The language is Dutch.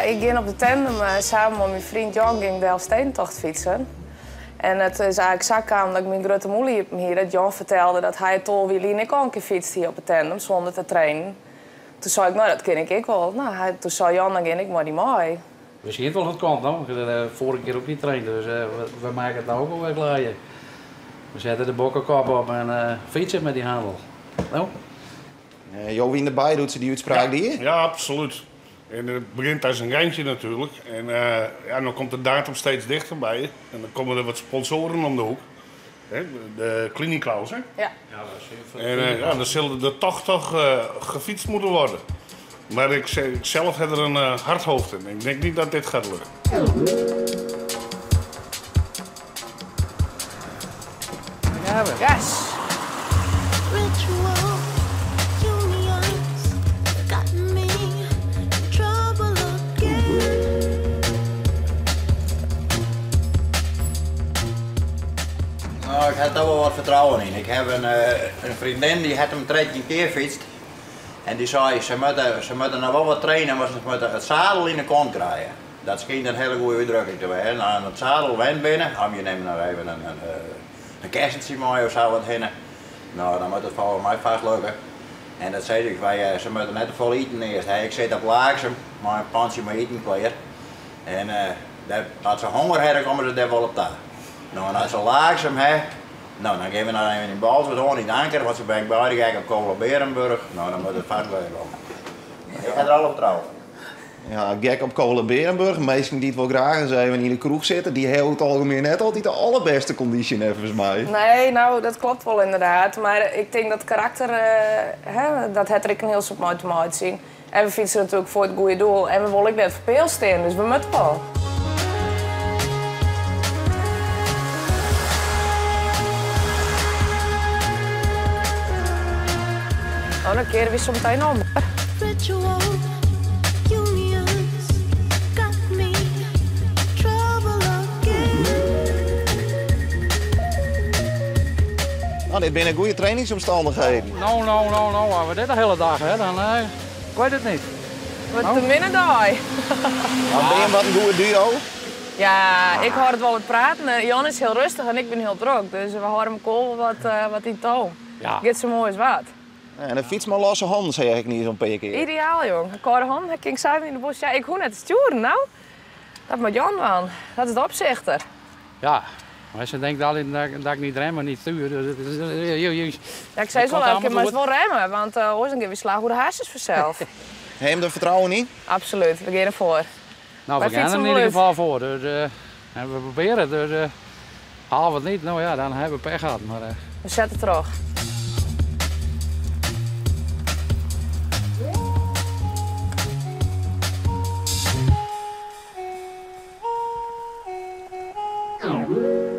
ik ging op de tandem samen met mijn vriend Jan ging de Elfsteentocht fietsen. En het is eigenlijk zo kwam dat ik mijn grote moeder hier dat Jan vertelde dat hij het al wilde en ik al een keer fietst hier op de tandem zonder te trainen. Toen zei ik, nou dat ken ik wel. Nou, toen zei Jan, dan ging ik maar niet mee. We zien het wel het kant, hoor. De vorige keer ook niet trainen, dus we maken het nou ook wel weer glijden. We zetten de bokkenkop op en fietsen met die handel. Nou? Jo, wie erbij doet ze die uitspraak die? Ja, absoluut. En het begint als een geintje natuurlijk. En ja, dan komt de datum steeds dichterbij. En dan komen er wat sponsoren om de hoek. Hè, de Kliniklaus, hè? Ja. Ja, dat is En ja, dan zullen er toch gefietst moeten worden. Maar ik zelf heb er een hard hoofd in. Ik denk niet dat dit gaat lukken. Ja, we. Yes. Nou, ik heb daar wel wat vertrouwen in. Ik heb een vriendin die had hem 13 keer fietst. En die zei, ze moeten nog wel wat trainen, maar ze moeten het zadel in de kont krijgen. Dat schijnt een hele goede uitdrukking te zijn. Nou, het zadel went binnen, je neemt nog even een kerstje mee of zo wat heen. Nou, dan moet het volgens mij vast lukken. En dat zei ik, ze moeten net te vol eten eerst. Ik zit op laagsem, maar een pantje met eten klaar. En als ze honger hebben, komen ze er wel op daar. Nou, en als ze laagsem hebben, nou, dan geven we nou even in Bals wat hoor niet ankeren, want ze ben bij die kijken op Kolen-Berenburg. Nou, dan moet het vast wel komen. Ik heb er al op vertrouwen. Ja, gek op Kolen-Berenburg. Meesten die het wel graag eens even in de kroeg zitten, die hebben het algemeen net altijd de allerbeste conditie volgens mij. Nee, nou, dat klopt wel inderdaad. Maar ik denk dat karakter, dat het er een heel soort mooi te maken zien. En we fietsen natuurlijk voor het goede doel. En we willen ook net verpeeld staan, dus we moeten wel. Oh, dan keren we zo meteen om. Nou, dit zijn goede trainingsomstandigheden. Nou, als we dit de hele dag hè, dan ik weet het niet. Wat te minder daar. Nou, ben je wat een goede duo? Ja, ik hoor het wel wat praten. Jan is heel rustig en ik ben heel druk. Dus we horen elkaar wat in toon. Ja. Get zo mooi als wat. En een fiets maar losse handen, zeg ik niet zo'n paar keer. Ideaal, jong. Een koude hand, ik ging samen in de bos. Ja, ik hoef net te sturen, nou. Dat moet Jan wel. Dat is de opzichter. Ja, maar ze denkt altijd dat ik niet rem, maar niet stuur. Ja, ik zei zo elke keer, maar het is wel remmen. Want hoor, dan geef je slag hoe de haast vanzelf. Heb je hem er vertrouwen in? Absoluut, we gaan ervoor. Nou, Wij we gaan er fietsen in ieder wel geval voor. Dus, en we proberen, dus halen we het niet, nou ja, dan hebben we pech gehad. Maar, We zetten terug. Oh.